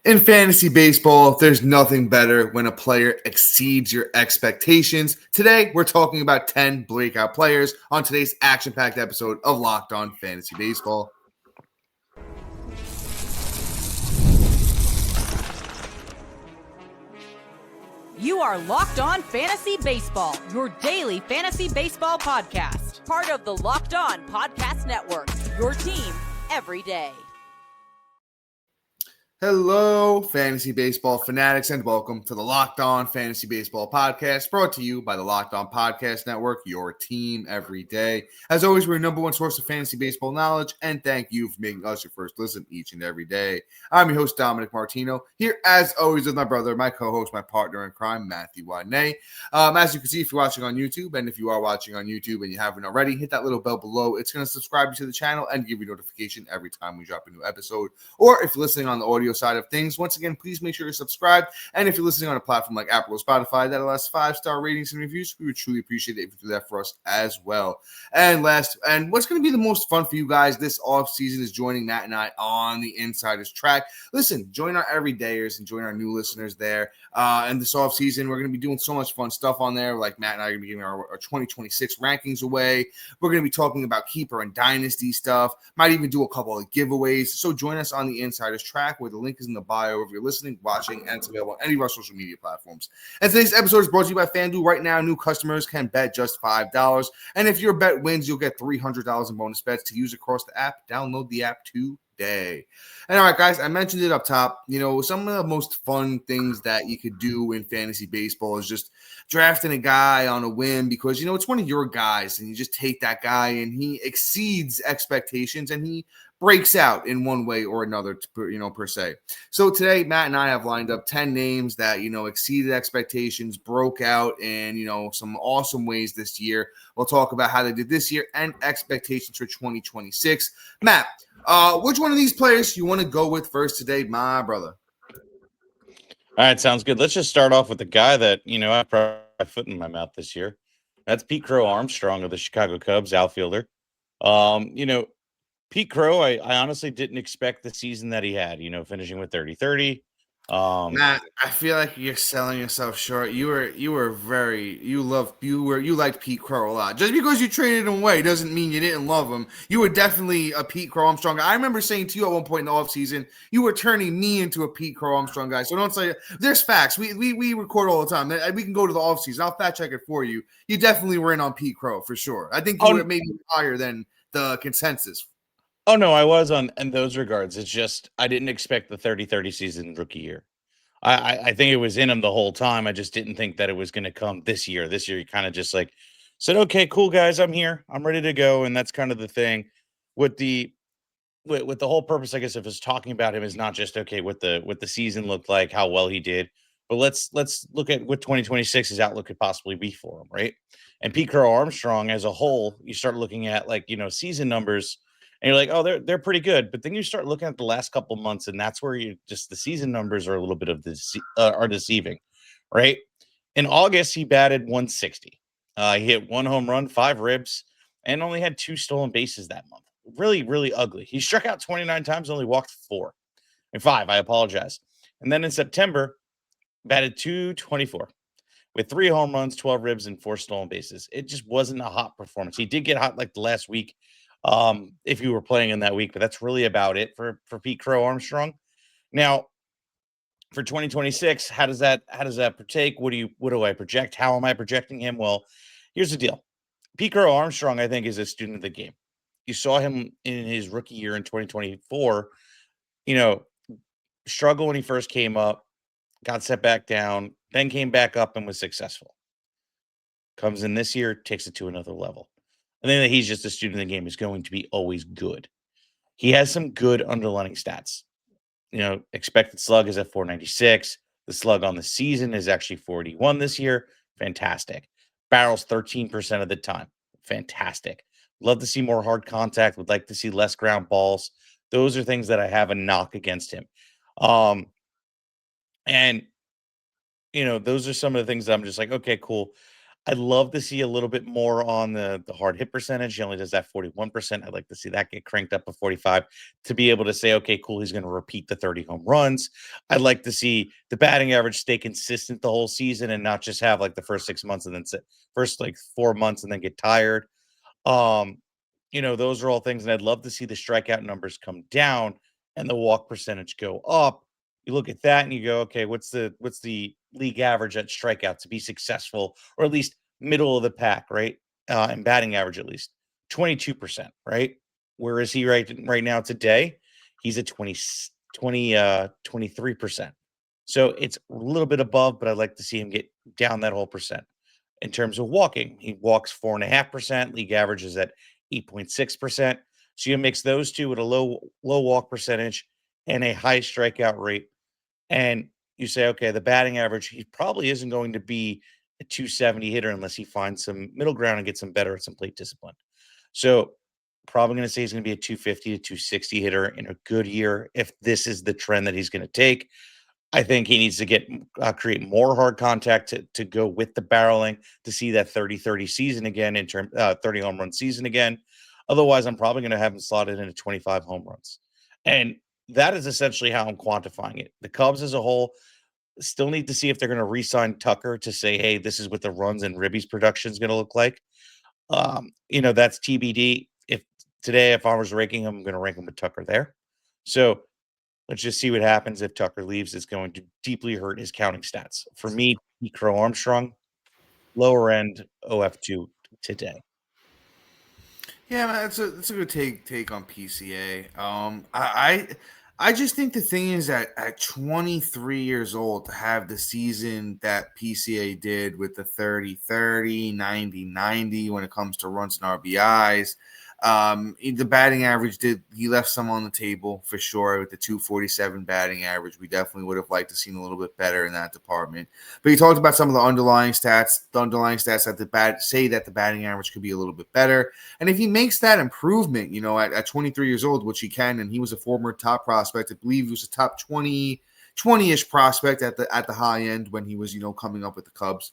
In fantasy baseball, there's nothing better when a player exceeds your expectations. Today, we're talking about 10 breakout players on today's action-packed episode of Locked On Fantasy Baseball. You are Locked On Fantasy Baseball, your daily fantasy baseball podcast. Part of the Locked On Podcast Network, your team every day. Hello, fantasy baseball fanatics, and welcome to the Locked On Fantasy Baseball Podcast, brought to you by the Locked On Podcast Network, your team every day. As always, we're your number one source of fantasy baseball knowledge, and thank you for making us your first listen each and every day. I'm your host, Dominic Martino, here as always with my brother, my co-host, my partner in crime, Matthew Ahne. As you can see, if you're watching on YouTube, and if you are watching on YouTube and you haven't already, hit that little bell below. It's going to subscribe you to the channel and give you notification every time we drop a new episode. Or if you're listening on the audio side of things, once again, please make sure you're subscribed. And if you're listening on a platform like Apple or Spotify that allows 5-star ratings and reviews, we would truly appreciate it if you do that for us as well. And last, and what's going to be the most fun for you guys this off season is joining Matt and I on the Insiders Track. Listen, join our everydayers and join our new listeners there. And this off season, we're going to be doing so much fun stuff on there. Like Matt and I are going to be giving our 2026 rankings away. We're going to be talking about keeper and dynasty stuff. Might even do a couple of giveaways. So join us on the Insiders Track, where the link is in the bio if you're listening, watching, and it's available on any of our social media platforms. And today's episode is brought to you by FanDuel. Right now, new customers can bet just $5. And if your bet wins, you'll get $300 in bonus bets to use across the app. Download the app today. And all right, guys, I mentioned it up top. You know, some of the most fun things that you could do in fantasy baseball is just drafting a guy on a whim because, you know, it's one of your guys and you just take that guy and he exceeds expectations and he breaks out in one way or another, per se. So today, Matt and I have lined up 10 names that, you know, exceeded expectations, broke out in, you know, some awesome ways this year. We'll talk about how they did this year and expectations for 2026. Matt, which one of these players you want to go with first today, my brother? All right, sounds good. Let's just start off with the guy that, you know, I put my foot in my mouth this year. That's Crow Armstrong of the Chicago Cubs, outfielder. You know, Pete Crow, I honestly didn't expect the season that he had, you know, finishing with 30-30. Matt, I feel like you're selling yourself short. You liked Pete Crow a lot. Just because you traded him away doesn't mean you didn't love him. You were definitely a Pete Crow Armstrong guy. I remember saying to you at one point in the offseason, you were turning me into a Pete Crow Armstrong guy. So don't say there's facts. We record all the time. We can go to the offseason. I'll fact check it for you. You definitely were in on Pete Crow for sure. I think you were maybe higher than the consensus. Oh, no, I was in those regards. It's just I didn't expect the 30-30 season rookie year. I think it was in him the whole time. I just didn't think that it was going to come this year. This year, he kind of just like said, okay, cool, guys, I'm here. I'm ready to go. And that's kind of the thing with the whole purpose, I guess, of us talking about him is not just, okay, what the season looked like, how well he did, but let's look at what 2026's outlook could possibly be for him, right? And Pete Crow Armstrong as a whole, you start looking at, like, you know, season numbers, and you're like, oh, they're pretty good. But then you start looking at the last couple months, and that's where you just the season numbers are a little bit of are deceiving, right? In August, he batted 160. He hit 1 home run, 5 ribs, and only had 2 stolen bases that month. Really, really ugly. He struck out 29 times, only walked 5. I apologize. And then in September, batted 224 with 3 home runs, 12 ribs, and 4 stolen bases. It just wasn't a hot performance. He did get hot like the last week, if you were playing in that week, but that's really about it for Pete Crow Armstrong. Now, for 2026, how does that partake? What do I project? How am I projecting him? Well, here's the deal. Pete Crow Armstrong, I think, is a student of the game. You saw him in his rookie year in 2024, you know, struggle when he first came up, got set back down, then came back up and was successful. Comes in this year, takes it to another level. I think that he's just a student of the game. Is going to be always good. He has some good underlying stats. You know, expected slug is at 496. The slug on the season is actually 41 this year. Fantastic. Barrels 13% of the time. Fantastic. Love to see more hard contact. Would like to see less ground balls. Those are things that I have a knock against him. And, you know, those are some of the things that I'm just like, okay, cool. I'd love to see a little bit more on the hard hit percentage. He only does that 41%. I'd like to see that get cranked up to 45 to be able to say, okay, cool, he's going to repeat the 30 home runs. I'd like to see the batting average stay consistent the whole season and not just have like the first 6 months and then first like 4 months and then get tired. Um, those are all things, and I'd love to see the strikeout numbers come down and the walk percentage go up. You look at that and you go, okay, what's the league average at strikeout to be successful, or at least middle of the pack, right? And batting average at least 22%, right? Where is he right now today? He's at 23%. So it's a little bit above, but I'd like to see him get down that whole percent. In terms of walking, he walks 4.5%. League average is at 8.6%. So you mix those two with a low walk percentage and a high strikeout rate, and you say, okay, the batting average, he probably isn't going to be a 270 hitter unless he finds some middle ground and gets some better at some plate discipline. So probably going to say he's going to be a 250 to 260 hitter in a good year if this is the trend that he's going to take. I think he needs to create more hard contact to go with the barreling to see that 30-30 season again, 30 home run season again. Otherwise, I'm probably going to have him slotted into 25 home runs. And that is essentially how I'm quantifying it. The Cubs as a whole still need to see if they're going to re-sign Tucker to say, hey, this is what the runs and ribbies production is going to look like. That's TBD. If I was ranking him, I'm going to rank him with Tucker there. So let's just see what happens if Tucker leaves. It's going to deeply hurt his counting stats. For me, Crow Armstrong, lower end OF2 today. Yeah, man, that's a good take on PCA. I just think the thing is that at 23 years old to have the season that PCA did with the 30-30, 90-90 when it comes to runs and RBIs. The batting average he left some on the table for sure with the 247 batting average. We definitely would have liked to seen a little bit better in that department. But he talked about some of the underlying stats that say that the batting average could be a little bit better. And if he makes that improvement, at 23 years old, which he can, and he was a former top prospect, I believe he was a top 20-ish prospect at the high end when he was, coming up with the Cubs.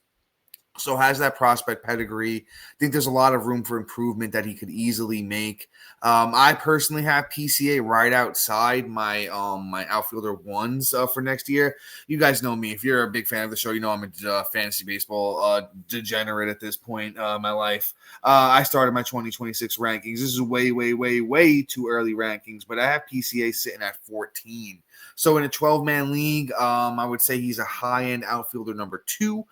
So has that prospect pedigree. I think there's a lot of room for improvement that he could easily make. I personally have PCA right outside my my outfielder ones for next year. You guys know me. If you're a big fan of the show, you know I'm a fantasy baseball degenerate at this point in my life. I started my 2026 rankings. This is way, way, way, way too early rankings, but I have PCA sitting at 14. So in a 12-man league, I would say he's a high-end outfielder number 2.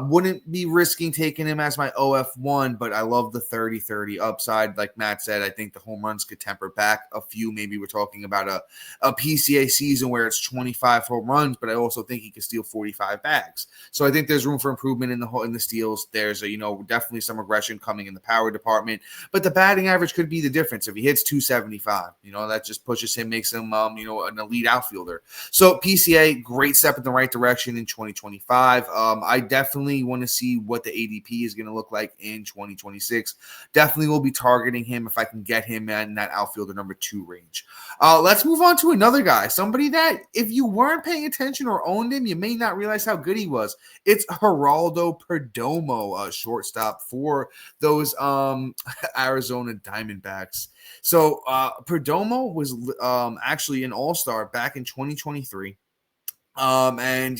Wouldn't be risking taking him as my OF1, but I love the 30-30 upside. Like Matt said, I think the home runs could temper back a few. Maybe we're talking about a PCA season where it's 25 home runs, but I also think he could steal 45 bags. So I think there's room for improvement in the steals. There's definitely some regression coming in the power department, but the batting average could be the difference. If he hits 275, that just pushes him, makes him an elite outfielder. So PCA, great step in the right direction in 2025. I definitely want to see what the ADP is going to look like in 2026. Definitely will be targeting him if I can get him in that outfielder number 2 range. Let's move on to another guy, somebody that if you weren't paying attention or owned him, you may not realize how good he was. It's Geraldo Perdomo, shortstop for those Arizona Diamondbacks. So Perdomo was actually an all-star back in 2023. And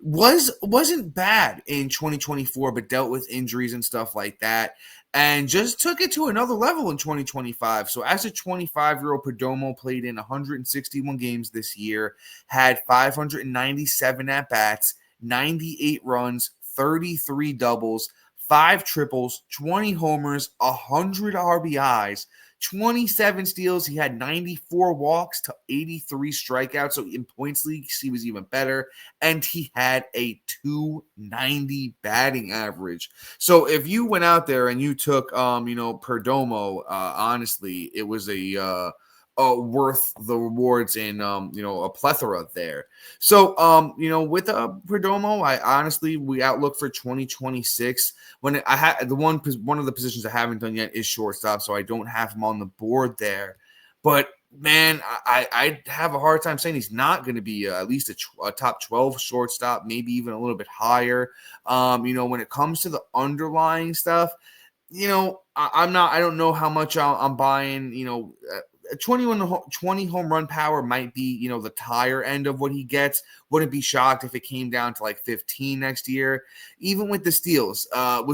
wasn't bad in 2024, but dealt with injuries and stuff like that, and just took it to another level in 2025. So as a 25-year-old, Perdomo played in 161 games this year, had 597 at-bats, 98 runs, 33 doubles, 5 triples, 20 homers, 100 RBIs, 27 steals. He had 94 walks to 83 strikeouts. So in points leagues, he was even better. And he had a 290 batting average. So if you went out there and you took, Perdomo, honestly, it was worth the rewards in a plethora there. So with Perdomo, we outlook for 2026 when I had one of the positions I haven't done yet is shortstop, so I don't have him on the board there. But Man, I have a hard time saying he's not going to be at least a top 12 shortstop, maybe even a little bit higher. When it comes to the underlying stuff, I don't know how much I'm buying. 20 home run power might be, the higher end of what he gets. Wouldn't be shocked if it came down to like 15 next year. Even with the steals,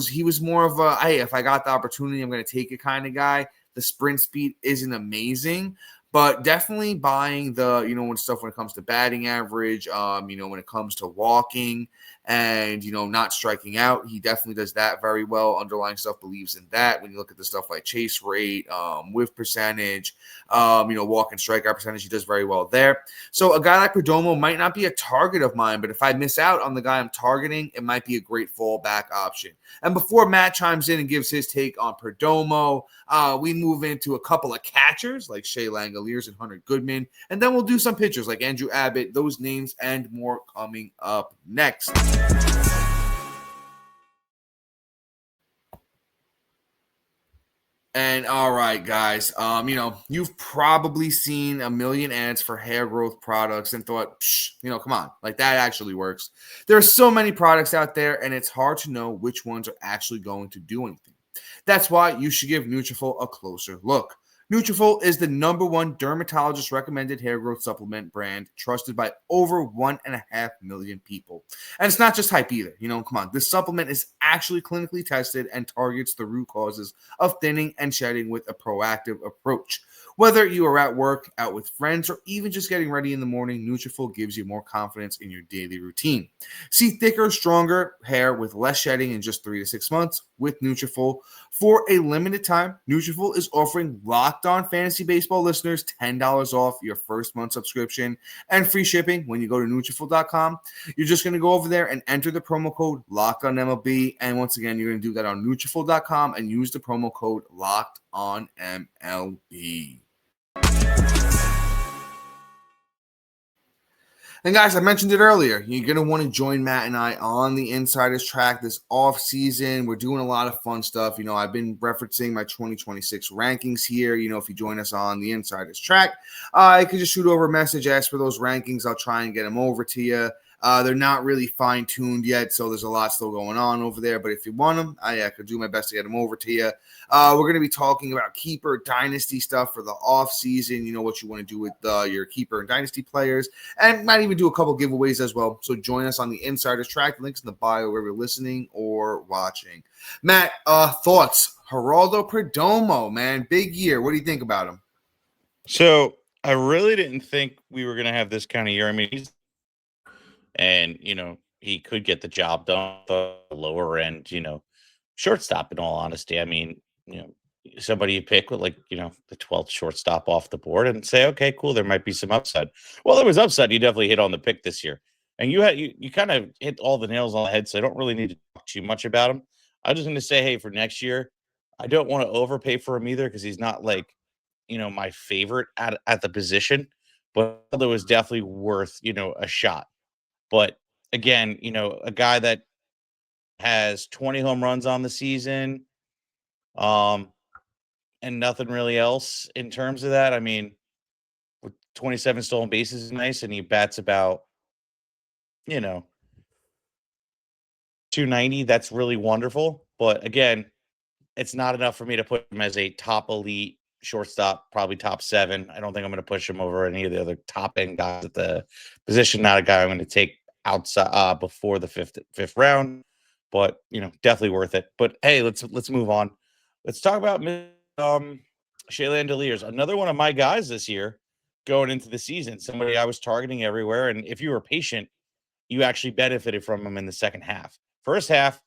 he was more of a, hey, if I got the opportunity, I'm going to take it kind of guy. The sprint speed isn't amazing, but definitely buying the, when it comes to batting average, when it comes to walking and, not striking out, he definitely does that very well. Underlying stuff believes in that. When you look at the stuff like chase rate, whiff percentage, walk and strikeout percentage, he does very well there. So a guy like Perdomo might not be a target of mine, but if I miss out on the guy I'm targeting, it might be a great fallback option. And before Matt chimes in and gives his take on Perdomo, we move into a couple of catchers like Shea Langeliers and Goodman, and then we'll do some pitchers like Andrew Abbott, those names and more coming up next. And all right, guys, you've probably seen a million ads for hair growth products and thought, come on, like that actually works. There are so many products out there, and it's hard to know which ones are actually going to do anything. That's why you should give Nutrafol a closer look. Nutrafol is the #1 dermatologist recommended hair growth supplement brand trusted by over 1.5 million people. And it's not just hype either. Come on. This supplement is actually clinically tested and targets the root causes of thinning and shedding with a proactive approach. Whether you are at work, out with friends, or even just getting ready in the morning, Nutrafol gives you more confidence in your daily routine. See thicker, stronger hair with less shedding in just 3 to 6 months with Nutrafol. For a limited time, Nutrafol is offering Locked On Fantasy Baseball listeners $10 off your first month subscription and free shipping when you go to Nutrafol.com. You're just going to go over there and enter the promo code LOCKEDONMLB. And once again, you're going to do that on Nutrafol.com and use the promo code LOCKEDONMLB. And guys, I mentioned it earlier. You're going to want to join Matt and I on the Insiders Track this off season. We're doing a lot of fun stuff. I've been referencing my 2026 rankings here. If you join us on the Insiders Track, you can just shoot over a message, ask for those rankings. I'll try and get them over to you. They're not really fine-tuned yet, so there's a lot still going on over there. But if you want them, I could do my best to get them over to you. We're going to be talking about keeper dynasty stuff for the off-season, what you want to do with your keeper and dynasty players, and might even do a couple giveaways as well. So join us on the Insiders Track. Links in the bio wherever you're listening or watching. Matt, thoughts? Geraldo Perdomo, man, big year. What do you think about him? So I really didn't think we were going to have this kind of year. I mean, he could get the job done the lower end, shortstop, in all honesty. I mean, somebody you pick with the 12th shortstop off the board and say, okay, cool, there might be some upside. Well, there was upside. You definitely hit on the pick this year. And you kind of hit all the nails on the head, so I don't really need to talk too much about him. I'm just going to say, hey, for next year, I don't want to overpay for him either because he's not my favorite at the position, but it was definitely worth, a shot. But again, a guy that has 20 home runs on the season, and nothing really else in terms of that. I mean, with 27 stolen bases is nice, and he bats about, 290. That's really wonderful. But again, it's not enough for me to put him as a top elite shortstop, probably top 7. I don't think I'm going to push him over any of the other top end guys at the position. Not a guy I'm going to take outside before the fifth round, but definitely worth it. But hey, let's move on. Let's talk about Shea Langeliers, another one of my guys this year going into the season. Somebody I was targeting everywhere, and if you were patient, you actually benefited from him in the second half. First half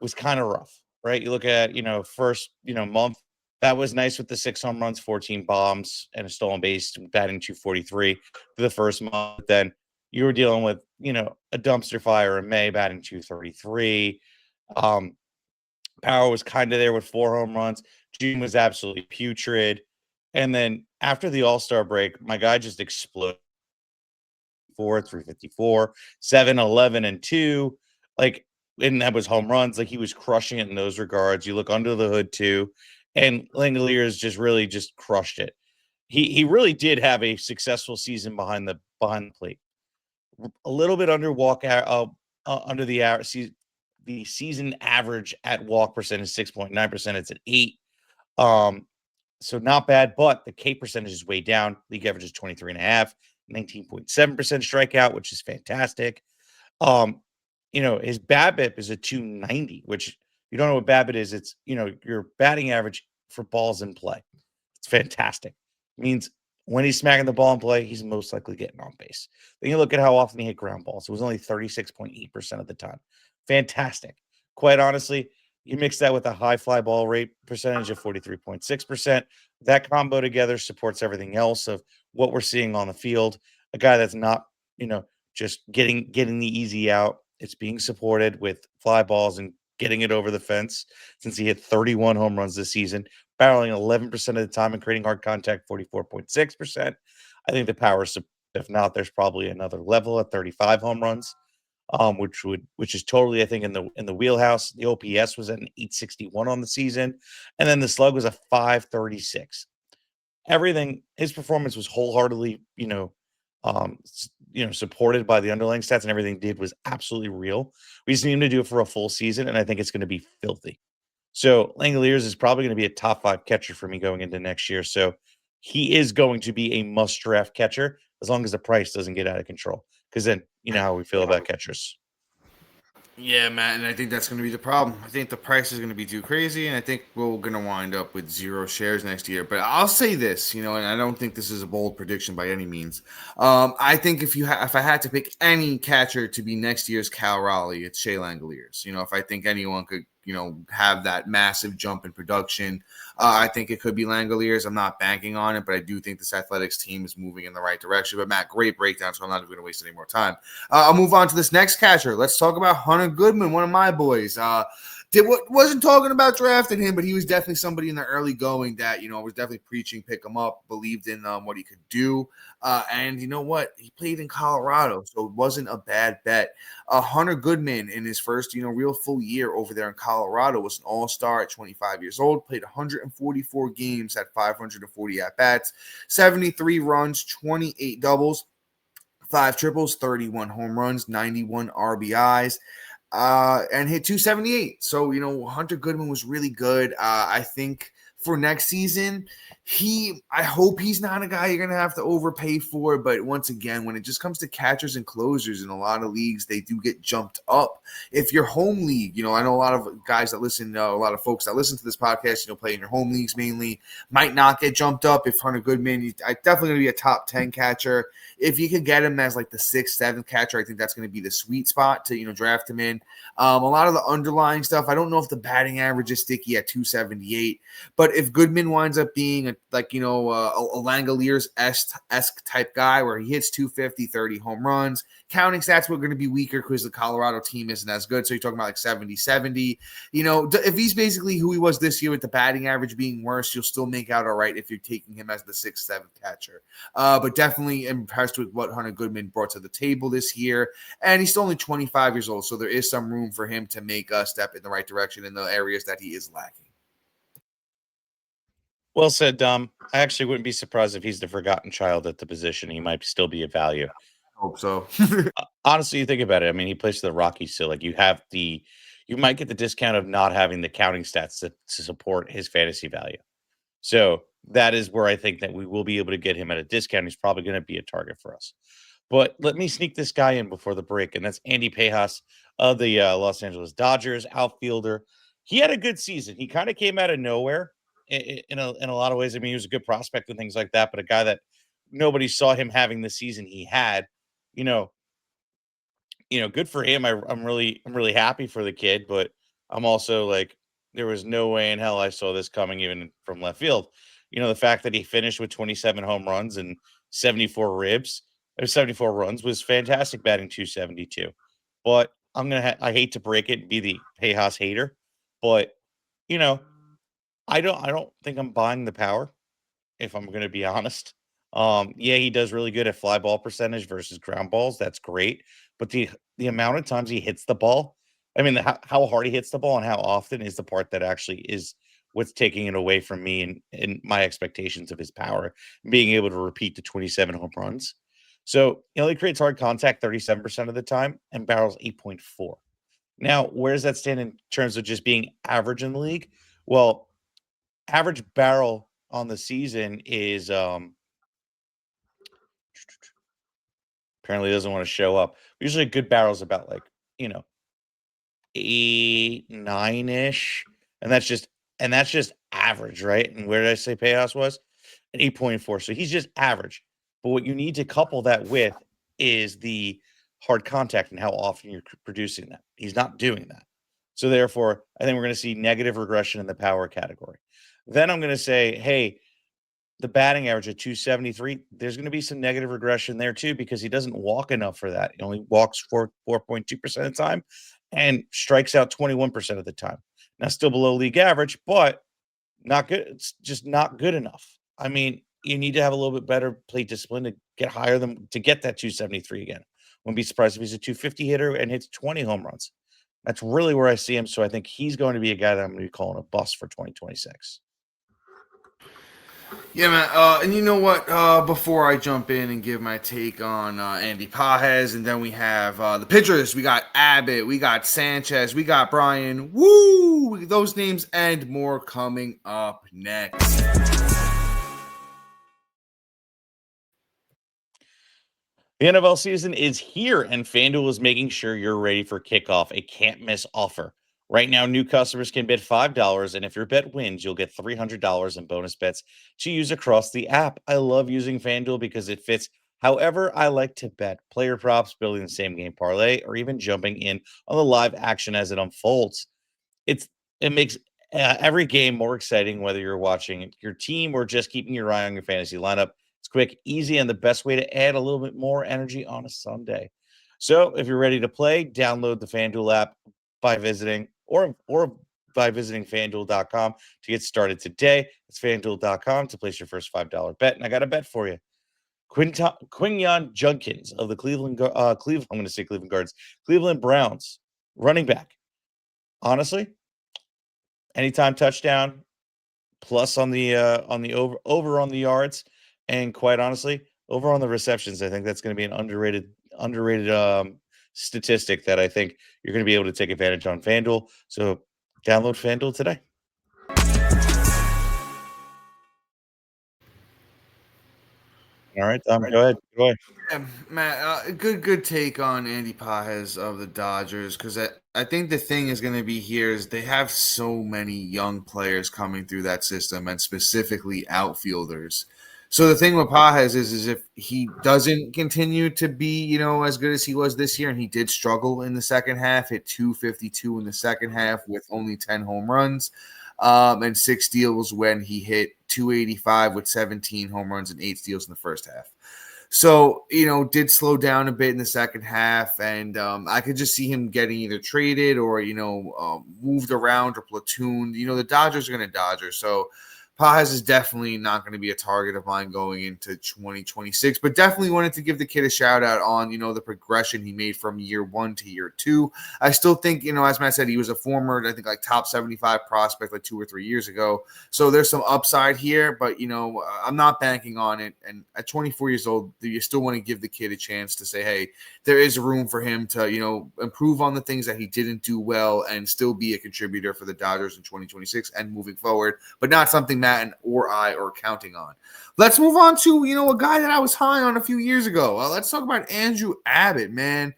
was kind of rough, right? You look at first month, that was nice with the 6 home runs, 14 bombs, and a stolen base, batting 243 for the first month. Then you were dealing with, a dumpster fire in May, batting 233. Power was kind of there with 4 home runs. June was absolutely putrid. And then after the All-Star break, my guy just exploded. 354, 7, 11, and 2. And that was home runs. He was crushing it in those regards. You look under the hood too. And Langeliers just really just crushed it. he really did have a successful season behind the plate. A little bit under under the season average at walk percentage 6.9%. It's at 8. So not bad, but the K percentage is way down. League average is 23.5, 19.7% strikeout, which is fantastic. His BABIP is a 290, which you don't know what BABIP is. It's, your batting average for balls in play. It's fantastic. It means when he's smacking the ball in play, he's most likely getting on base. Then you look at how often he hit ground balls. It was only 36.8% of the time. Fantastic. Quite honestly, you mix that with a high fly ball rate percentage of 43.6%. That combo together supports everything else of what we're seeing on the field. A guy that's not, just getting the easy out. It's being supported with fly balls and getting it over the fence, since he hit 31 home runs this season, barreling 11% of the time and creating hard contact 44.6%. I think the power, if not, there's probably another level at 35 home runs, which is totally, I think, in the wheelhouse. The OPS was at an 861 on the season, and then the slug was a 536. Everything, his performance was wholeheartedly, supported by the underlying stats, and everything did was absolutely real. We just need him to do it for a full season, and I think it's going to be filthy. So Langeliers is probably going to be a top 5 catcher for me going into next year. So he is going to be a must draft catcher as long as the price doesn't get out of control. Because then you know how we feel about catchers. Yeah, Matt, and I think that's going to be the problem. I think the price is going to be too crazy, and I think we're going to wind up with 0 shares next year. But I'll say this, and I don't think this is a bold prediction by any means. I think if I had to pick any catcher to be next year's Cal Raleigh, it's Shea Langeliers. If I think anyone could, have that massive jump in production, I think it could be Langeliers. I'm not banking on it, but I do think this Athletics team is moving in the right direction. But Matt, great breakdown, so I'm not even going to waste any more time. I'll move on to this next catcher. Let's talk about Ahne Goodman, one of my boys. Wasn't talking about drafting him, but he was definitely somebody in the early going that, was definitely preaching, pick him up, believed in what he could do. And you know what? He played in Colorado, so it wasn't a bad bet. Ahne Goodman, in his first, real full year over there in Colorado, was an all-star at 25 years old, played 144 games, had 540 at-bats, 73 runs, 28 doubles, 5 triples, 31 home runs, 91 RBIs. And hit 278. So, Ahne Goodman was really good. I think for next season, I hope he's not a guy you're going to have to overpay for. But once again, when it just comes to catchers and closers in a lot of leagues, they do get jumped up. If your home league, I know a lot of guys that listen, a lot of folks that listen to this podcast, play in your home leagues mainly, might not get jumped up. If Ahne Goodman, I definitely going to be a top 10 catcher. If you could get him as like the 6th, 7th catcher, I think that's going to be the sweet spot to, draft him in. A lot of the underlying stuff, I don't know if the batting average is sticky at 278, but if Goodman winds up being a Langeliers-esque type guy where he hits 250, 30 home runs, counting stats were going to be weaker because the Colorado team isn't as good. So you're talking about like 70. If he's basically who he was this year with the batting average being worse, you'll still make out all right if you're taking him as the 6th, 7th catcher. But definitely impressed with what Ahne Goodman brought to the table this year. And he's still only 25 years old, so there is some room for him to make a step in the right direction in the areas that he is lacking. Well said, Dom. I actually wouldn't be surprised if he's the forgotten child at the position. He might still be a value. I hope so. Honestly, you think about it. I mean, he plays for the Rockies, so like you might get the discount of not having the counting stats to support his fantasy value. So that is where I think that we will be able to get him at a discount. He's probably going to be a target for us. But let me sneak this guy in before the break, and that's Andy Pajas of the Los Angeles Dodgers, outfielder. He had a good season. He kind of came out of nowhere in a lot of ways. I mean, he was a good prospect and things like that, but a guy that nobody saw him having the season he had. Good for him. I'm really happy for the kid, but I'm also like, there was no way in hell I saw this coming even from left field. The fact that he finished with 27 home runs and 74 runs was fantastic, batting 272. But I hate to break it and be the Pajas hater, but I don't think I'm buying the power, if I'm going to be honest. Yeah, he does really good at fly ball percentage versus ground balls. That's great. But the amount of times he hits the ball, I mean, how hard he hits the ball and how often is the part that actually is what's taking it away from me and my expectations of his power, being able to repeat the 27 home runs. So he only creates hard contact 37% of the time and barrels 8.4. Now, where does that stand in terms of just being average in the league? Well, average barrel on the season is apparently doesn't want to show up. Usually a good barrel is about like, 8, 9-ish. And that's just average, right? And where did I say Payos was? At 8.4. So he's just average. But what you need to couple that with is the hard contact and how often you're producing that. He's not doing that. So therefore, I think we're going to see negative regression in the power category. Then I'm going to say, hey, the batting average at 273, there's going to be some negative regression there too, because he doesn't walk enough for that. He only walks for 4.2% of the time and strikes out 21% of the time. Now, still below league average, but not good. It's just not good enough. I mean, you need to have a little bit better plate discipline to get higher than to get that 273 again. Wouldn't be surprised if he's a 250 hitter and hits 20 home runs. That's really where I see him. So I think he's going to be a guy that I'm going to be calling a bust for 2026. Yeah, man. And you know what? Before I jump in and give my take on Andy Pages, and then we have the pitchers. We got Abbott, we got Sanchez, we got Brian. Woo! Those names and more coming up next. The NFL season is here, and FanDuel is making sure you're ready for kickoff. A can't-miss offer. Right now, new customers can bet $5, and if your bet wins, you'll get $300 in bonus bets to use across the app. I love using FanDuel because it fits however I like to bet. Player props, building the same game parlay, or even jumping in on the live action as it unfolds. It makes every game more exciting, whether you're watching your team or just keeping your eye on your fantasy lineup. It's quick, easy, and the best way to add a little bit more energy on a Sunday. So if you're ready to play, download the FanDuel app by visiting by visiting FanDuel.com to get started today. It's FanDuel.com to place your first $5 bet. And I got a bet for you. Quinyon Judkins of the I'm going to say Cleveland Guards, Cleveland Browns, running back. Honestly, anytime touchdown, plus on the over on the yards, and quite honestly, over on the receptions. I think that's going to be an underrated statistic that I think you're going to be able to take advantage on FanDuel. So download FanDuel today. All right, Tom, go ahead. Yeah, Matt, good take on Andy Pages of the Dodgers, because I think the thing is going to be here is they have so many young players coming through that system, and specifically outfielders. So the thing with Pages is if he doesn't continue to be, as good as he was this year, and he did struggle in the second half, hit 252 in the second half with only 10 home runs, and 6 steals when he hit 285 with 17 home runs and 8 steals in the first half. So, did slow down a bit in the second half, and I could just see him getting either traded or, moved around or platooned. The Dodgers are going to Dodger. So, Pages is definitely not going to be a target of mine going into 2026, but definitely wanted to give the kid a shout out on, the progression he made from year 1 to year 2. I still think, as Matt said, he was a former, I think, like top 75 prospect like 2 or 3 years ago. So there's some upside here, but, I'm not banking on it. And at 24 years old, you still want to give the kid a chance to say, hey, there is room for him to, improve on the things that he didn't do well and still be a contributor for the Dodgers in 2026 and moving forward, but not something Matt or I are counting on. Let's move on to, a guy that I was high on a few years ago. Let's talk about Andrew Abbott, man.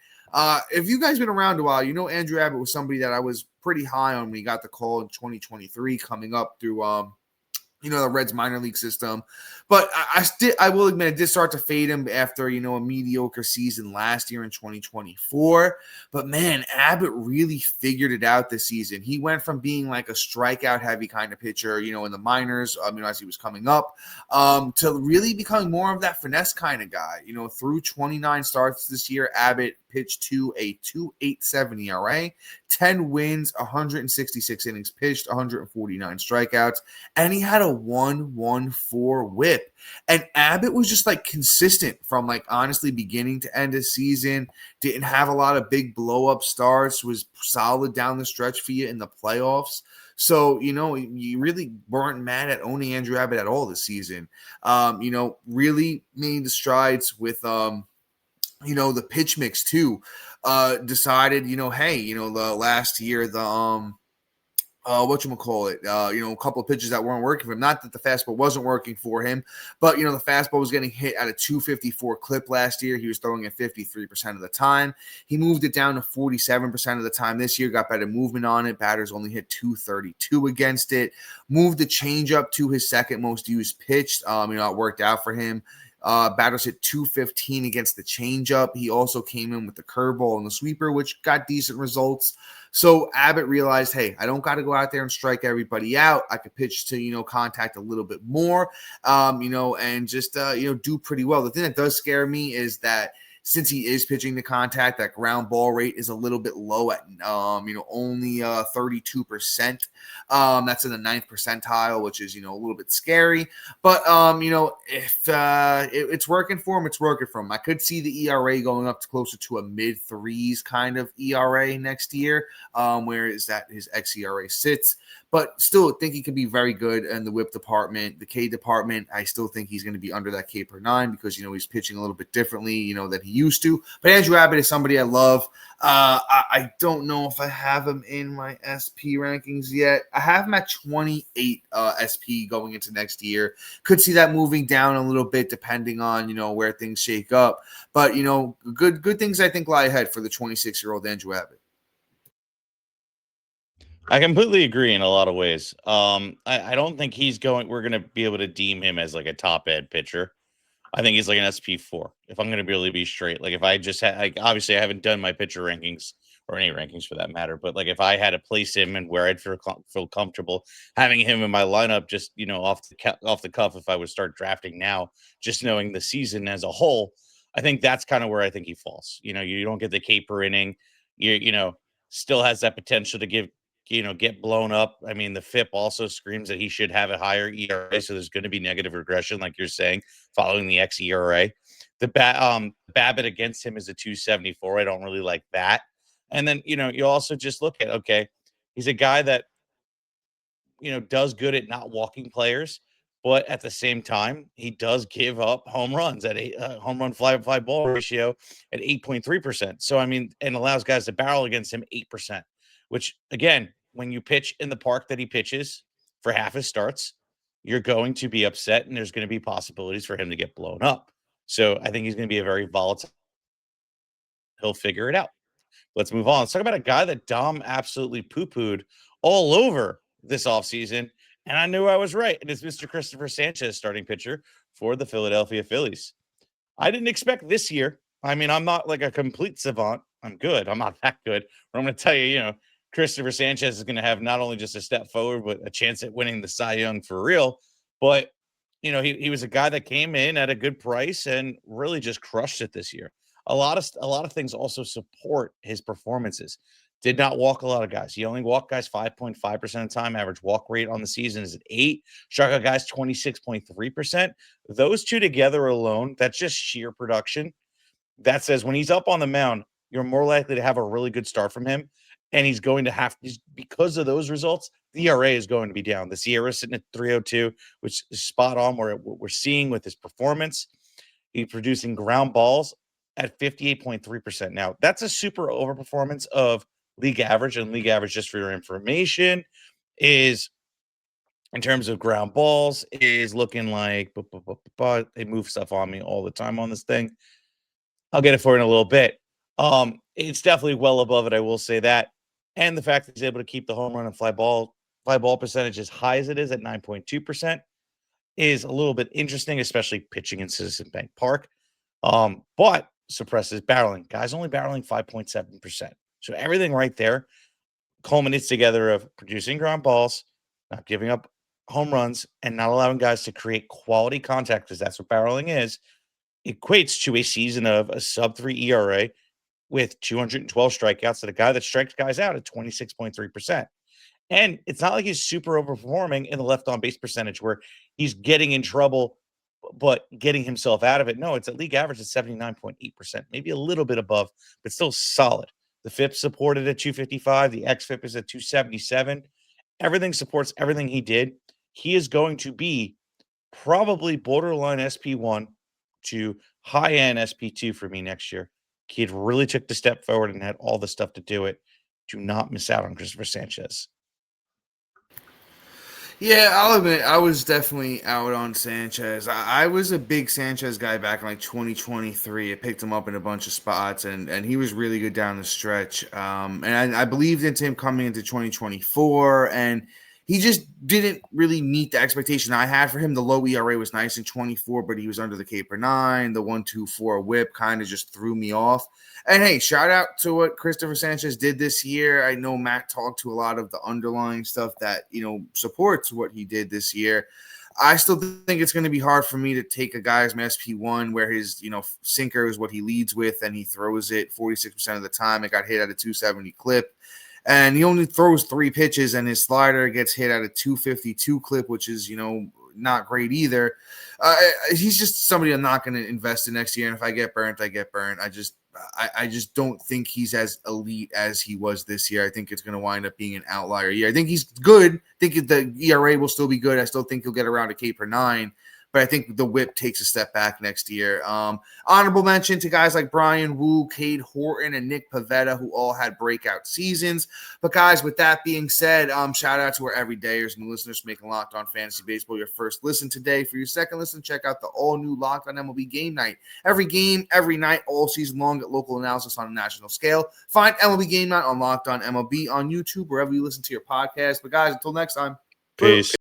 If you guys been around a while, Andrew Abbott was somebody that I was pretty high on when he got the call in 2023 coming up through the Reds minor league system. But I will admit, I did start to fade him after, a mediocre season last year in 2024. But man, Abbott really figured it out this season. He went from being like a strikeout heavy kind of pitcher, in the minors, as he was coming up, to really becoming more of that finesse kind of guy. Through 29 starts this year, Abbott pitched to a 2.87 ERA, 10 wins, 166 innings pitched, 149 strikeouts, and he had a 1.14 whip. And Abbott was just like consistent from like honestly beginning to end of season. Didn't have a lot of big blow up starts. Was solid down the stretch for you in the playoffs. So, you really weren't mad at owning Andrew Abbott at all this season. Really made the strides with, the pitch mix too. Decided, hey, the last year, whatchamacallit, a couple of pitches that weren't working for him. Not that the fastball wasn't working for him, but, the fastball was getting hit at a 254 clip last year. He was throwing it 53% of the time. He moved it down to 47% of the time this year, got better movement on it. Batters only hit 232 against it. Moved the changeup to his second most used pitch. It worked out for him. Batters hit 215 against the changeup. He also came in with the curveball and the sweeper, which got decent results. So Abbott realized, hey, I don't got to go out there and strike everybody out. I could pitch to, contact a little bit more, and just, do pretty well. The thing that does scare me is that since he is pitching to contact, that ground ball rate is a little bit low at, only 32%. That's in the 9th percentile, which is, a little bit scary. But, if it's working for him, it's working for him. I could see the ERA going up to closer to a mid-3s kind of ERA next year, where is that his xERA sits. But still think he could be very good in the whip department, the K department. I still think he's going to be under that K per 9 because, he's pitching a little bit differently, than he used to. But Andrew Abbott is somebody I love. I don't know if I have him in my SP rankings yet. I have him at 28 SP going into next year. Could see that moving down a little bit depending on, where things shake up. But, good things I think lie ahead for the 26-year-old Andrew Abbott. I completely agree in a lot of ways. I don't think we're going to be able to deem him as like a top end pitcher. I think he's like an SP4. If I'm going to really be straight, like if I just had, obviously I haven't done my pitcher rankings or any rankings for that matter, but like if I had to place him and where I'd feel comfortable having him in my lineup, just, off the cuff, if I would start drafting now, just knowing the season as a whole, I think that's kind of where I think he falls. You don't get the K per inning. Still has that potential to get blown up. I mean, the FIP also screams that he should have a higher ERA, so there's going to be negative regression, like you're saying, following the xERA. The BABIP against him is a 274. I don't really like that. And then, you also just look at, okay, he's a guy that, does good at not walking players, but at the same time, he does give up home runs at a home run fly ball ratio at 8.3%. So, I mean, and allows guys to barrel against him 8%. Which, again, when you pitch in the park that he pitches for half his starts, you're going to be upset and there's going to be possibilities for him to get blown up. So I think he's going to be a very volatile. He'll figure it out. Let's move on. Let's talk about a guy that Dom absolutely poo-pooed all over this offseason. And I knew I was right. And it's Mr. Christopher Sanchez, starting pitcher for the Philadelphia Phillies. I didn't expect this year. I mean, I'm not like a complete savant. I'm good. I'm not that good. But I'm going to tell you, Christopher Sanchez is going to have not only just a step forward, but a chance at winning the Cy Young for real. But, he was a guy that came in at a good price and really just crushed it this year. A lot of things also support his performances. Did not walk a lot of guys. He only walked guys 5.5% of the time. Average walk rate on the season is at 8. Struck out guys 26.3%. Those two together alone, that's just sheer production. That says when he's up on the mound, you're more likely to have a really good start from him. And he's going to have, because of those results, the ERA is going to be down. The ERA is sitting at 302, which is spot on what we're seeing with his performance. He's producing ground balls at 58.3%. Now, that's a super overperformance of league average, and league average, just for your information, is in terms of ground balls, is looking like they move stuff on me all the time on this thing. I'll get it for you in a little bit. It's definitely well above it, I will say that. And the fact that he's able to keep the home run and fly ball percentage as high as it is at 9.2% is a little bit interesting, especially pitching in Citizen Bank Park. But suppresses barreling. Guys only barreling 5.7%. So everything right there culminates together of producing ground balls, not giving up home runs, and not allowing guys to create quality contact, because that's what barreling is, equates to a season of a sub-3 ERA with 212 strikeouts and a guy that strikes guys out at 26.3%. And it's not like he's super overperforming in the left on base percentage where he's getting in trouble but getting himself out of it. No, it's at league average at 79.8%, maybe a little bit above, but still solid. The FIP supported at 255. The XFIP is at 277. everything supports everything he did. He is going to be probably borderline SP1 to high-end SP2 for me next year. Kid really took the step forward and had all the stuff to do it. Do not miss out on Christopher Sanchez. Yeah, I'll admit I was definitely out on Sanchez. I was a big Sanchez guy back in like 2023. I picked him up in a bunch of spots, and he was really good down the stretch. And I believed into him coming into 2024, and he just didn't really meet the expectation I had for him. The low ERA was nice in 24, but he was under the K per 9. The 1.24 whip kind of just threw me off. And hey, shout out to what Christopher Sanchez did this year. I know Matt talked to a lot of the underlying stuff that, supports what he did this year. I still think it's going to be hard for me to take a guy as my SP1 where his, sinker is what he leads with, and he throws it 46% of the time. It got hit at a 270 clip. And he only throws 3 pitches, and his slider gets hit at a 252 clip, which is, not great either. He's just somebody I'm not going to invest in next year. And if I get burnt, I get burnt. I just don't think he's as elite as he was this year. I think it's going to wind up being an outlier year. I think he's good. I think the ERA will still be good. I still think he'll get around a K per 9. But I think the whip takes a step back next year. Honorable mention to guys like Brian Wu, Cade Horton, and Nick Pivetta, who all had breakout seasons. But guys, with that being said, shout out to our everydayers and listeners for making Locked On Fantasy Baseball your first listen today. For your second listen, check out the all-new Locked On MLB Game Night. Every game, every night, all season long, at local analysis on a national scale. Find MLB Game Night on Locked On MLB on YouTube, wherever you listen to your podcast. But guys, until next time, peace.